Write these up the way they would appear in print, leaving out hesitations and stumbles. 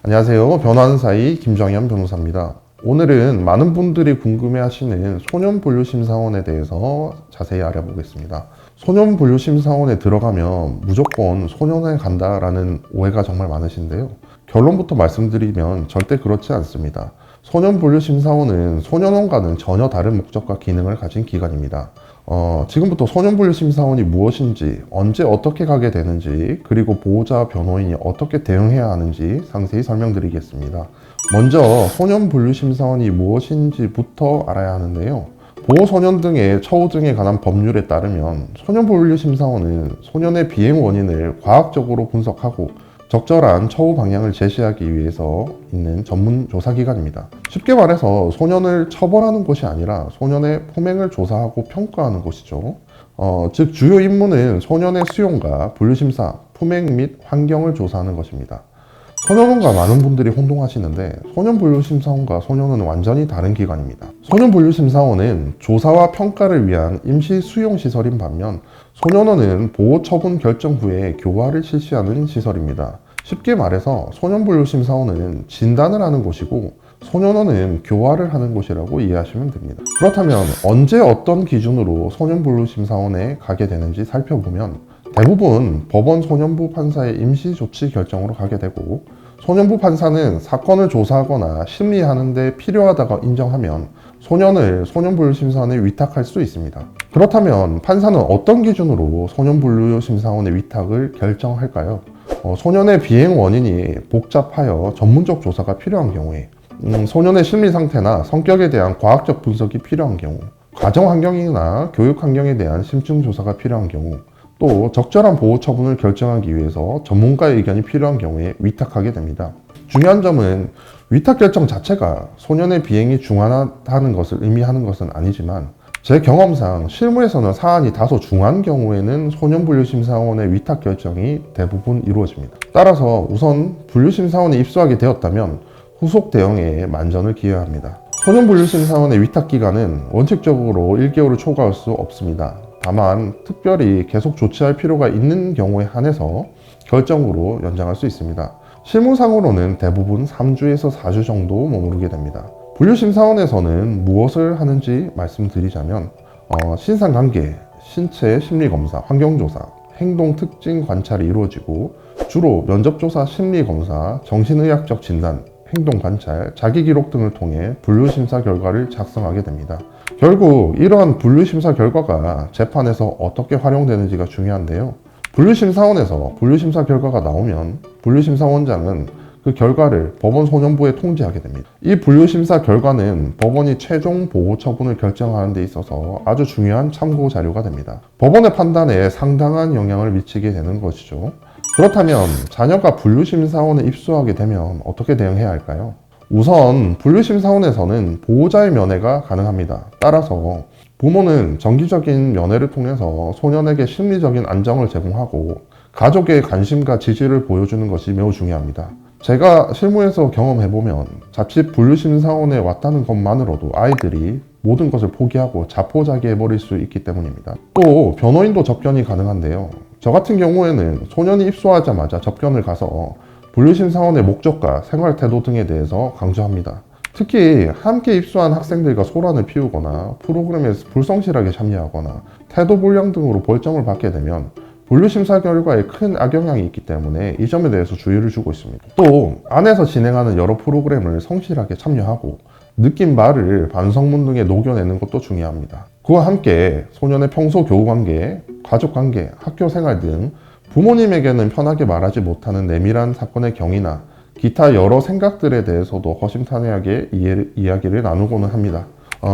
안녕하세요. 변호하는 사이 김정현 변호사입니다. 오늘은 많은 분들이 궁금해하시는 소년분류심사원에 대해서 자세히 알아보겠습니다. 소년분류심사원에 들어가면 무조건 소년에 간다라는 오해가 정말 많으신데요. 결론부터 말씀드리면 절대 그렇지 않습니다. 소년분류심사원은 소년원과는 전혀 다른 목적과 기능을 가진 기관입니다. 지금부터 소년분류심사원이 무엇인지, 언제 어떻게 가게 되는지, 그리고 보호자 변호인이 어떻게 대응해야 하는지 상세히 설명드리겠습니다. 먼저 소년분류심사원이 무엇인지부터 알아야 하는데요. 보호소년 등의 처우 등에 관한 법률에 따르면 소년분류심사원은 소년의 비행 원인을 과학적으로 분석하고 적절한 처우 방향을 제시하기 위해서 있는 전문 조사기관입니다. 쉽게 말해서 소년을 처벌하는 것이 아니라 소년의 품행을 조사하고 평가하는 것이죠. 즉 주요 임무는 소년의 수용과 분류심사, 품행 및 환경을 조사하는 것입니다. 소년원과 많은 분들이 혼동하시는데 소년분류심사원과 소년원은 완전히 다른 기관입니다. 소년분류심사원은 조사와 평가를 위한 임시 수용시설인 반면 소년원은 보호처분 결정 후에 교화를 실시하는 시설입니다. 쉽게 말해서 소년분류심사원은 진단을 하는 곳이고 소년원은 교화를 하는 곳이라고 이해하시면 됩니다. 그렇다면 언제 어떤 기준으로 소년분류심사원에 가게 되는지 살펴보면 대부분 법원 소년부 판사의 임시조치 결정으로 가게 되고 소년부 판사는 사건을 조사하거나 심리하는 데 필요하다고 인정하면 소년을 소년분류심사원에 위탁할 수 있습니다. 그렇다면 판사는 어떤 기준으로 소년분류심사원의 위탁을 결정할까요? 소년의 비행 원인이 복잡하여 전문적 조사가 필요한 경우에 소년의 심리 상태나 성격에 대한 과학적 분석이 필요한 경우 가정 환경이나 교육 환경에 대한 심층 조사가 필요한 경우 또 적절한 보호 처분을 결정하기 위해서 전문가의 의견이 필요한 경우에 위탁하게 됩니다. 중요한 점은 위탁 결정 자체가 소년의 비행이 중하다는 것을 의미하는 것은 아니지만 제 경험상 실무에서는 사안이 다소 중한 경우에는 소년분류심사원의 위탁 결정이 대부분 이루어집니다. 따라서 우선 분류심사원에 입소하게 되었다면 후속 대응에 만전을 기해야 합니다. 소년분류심사원의 위탁 기간은 원칙적으로 1개월을 초과할 수 없습니다. 다만 특별히 계속 조치할 필요가 있는 경우에 한해서 결정으로 연장할 수 있습니다. 실무상으로는 대부분 3주에서 4주 정도 머무르게 됩니다. 분류심사원에서는 무엇을 하는지 말씀드리자면 신상관계, 신체 심리검사, 환경조사, 행동 특징 관찰이 이루어지고 주로 면접조사, 심리검사, 정신의학적 진단, 행동 관찰, 자기기록 등을 통해 분류심사 결과를 작성하게 됩니다. 결국 이러한 분류심사 결과가 재판에서 어떻게 활용되는지가 중요한데요. 분류심사원에서 분류심사 결과가 나오면 분류심사원장은 그 결과를 법원 소년부에 통지하게 됩니다. 이 분류심사 결과는 법원이 최종 보호 처분을 결정하는 데 있어서 아주 중요한 참고 자료가 됩니다. 법원의 판단에 상당한 영향을 미치게 되는 것이죠. 그렇다면 자녀가 분류심사원에 입소하게 되면 어떻게 대응해야 할까요? 우선 분류심사원에서는 보호자의 면회가 가능합니다. 따라서 부모는 정기적인 면회를 통해서 소년에게 심리적인 안정을 제공하고 가족의 관심과 지지를 보여주는 것이 매우 중요합니다. 제가 실무에서 경험해보면 자칫 분류심사원에 왔다는 것만으로도 아이들이 모든 것을 포기하고 자포자기해버릴 수 있기 때문입니다. 또 변호인도 접견이 가능한데요. 저 같은 경우에는 소년이 입소하자마자 접견을 가서 분류심사원의 목적과 생활태도 등에 대해서 강조합니다. 특히 함께 입소한 학생들과 소란을 피우거나 프로그램에 불성실하게 참여하거나 태도 불량 등으로 벌점을 받게 되면 분류심사 결과에 큰 악영향이 있기 때문에 이 점에 대해서 주의를 주고 있습니다. 또 안에서 진행하는 여러 프로그램을 성실하게 참여하고 느낀 말을 반성문 등에 녹여내는 것도 중요합니다. 그와 함께 소년의 평소 교우관계, 가족관계, 학교생활 등 부모님에게는 편하게 말하지 못하는 내밀한 사건의 경위나 기타 여러 생각들에 대해서도 허심탄회하게 이야기를 나누고는 합니다.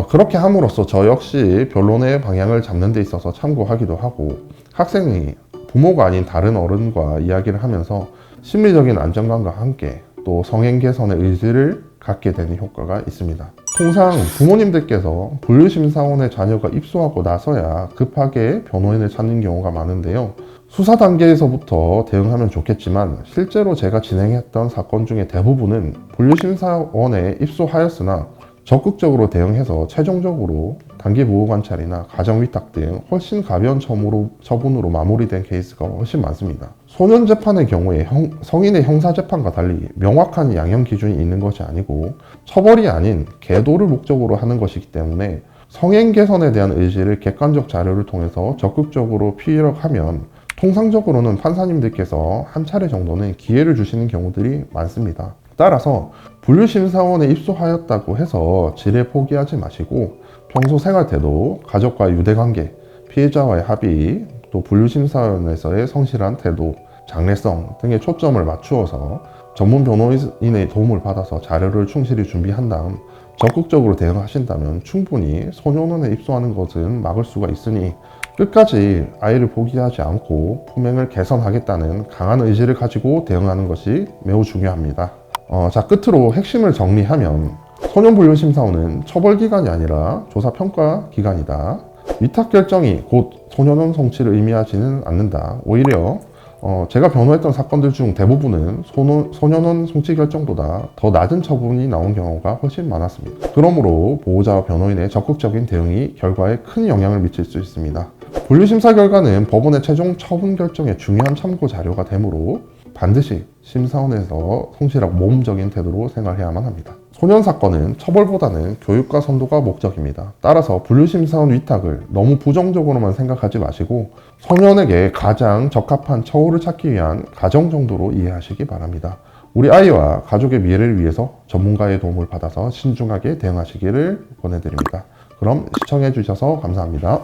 그렇게 함으로써 저 역시 변론의 방향을 잡는 데 있어서 참고하기도 하고 학생이 부모가 아닌 다른 어른과 이야기를 하면서 심리적인 안정감과 함께 또 성행 개선의 의지를 갖게 되는 효과가 있습니다. 통상 부모님들께서 분류심사원에 자녀가 입소하고 나서야 급하게 변호인을 찾는 경우가 많은데요. 수사 단계에서부터 대응하면 좋겠지만 실제로 제가 진행했던 사건 중에 대부분은 분류심사원에 입소하였으나 적극적으로 대응해서 최종적으로 단기 보호 관찰이나 가정 위탁 등 훨씬 가벼운 처분으로 마무리된 케이스가 훨씬 많습니다. 소년 재판의 경우에 성인의 형사 재판과 달리 명확한 양형 기준이 있는 것이 아니고 처벌이 아닌 계도를 목적으로 하는 것이기 때문에 성행 개선에 대한 의지를 객관적 자료를 통해서 적극적으로 피력하면 통상적으로는 판사님들께서 한 차례 정도는 기회를 주시는 경우들이 많습니다. 따라서 분류심사원에 입소하였다고 해서 지레 포기하지 마시고 평소 생활 태도, 가족과 유대관계, 피해자와의 합의, 또 분류심사원에서의 성실한 태도, 장래성 등에 초점을 맞추어서 전문 변호인의 도움을 받아서 자료를 충실히 준비한 다음 적극적으로 대응하신다면 충분히 소년원에 입소하는 것은 막을 수가 있으니 끝까지 아이를 포기하지 않고 품행을 개선하겠다는 강한 의지를 가지고 대응하는 것이 매우 중요합니다. 자, 끝으로 핵심을 정리하면 소년분류심사원은 처벌기관이 아니라 조사평가기관이다. 위탁결정이 곧 소년원 성취를 의미하지는 않는다. 오히려 제가 변호했던 사건들 중 대부분은 소년원 송치 결정보다 더 낮은 처분이 나온 경우가 훨씬 많았습니다. 그러므로 보호자와 변호인의 적극적인 대응이 결과에 큰 영향을 미칠 수 있습니다. 분류심사 결과는 법원의 최종 처분 결정에 중요한 참고 자료가 되므로 반드시 심사원에서 성실하고 모범적인 태도로 생활해야만 합니다. 소년 사건은 처벌보다는 교육과 선도가 목적입니다. 따라서 분류심사원 위탁을 너무 부정적으로만 생각하지 마시고 소년에게 가장 적합한 처우를 찾기 위한 가정 정도로 이해하시기 바랍니다. 우리 아이와 가족의 미래를 위해서 전문가의 도움을 받아서 신중하게 대응하시기를 권해드립니다. 그럼 시청해 주셔서 감사합니다.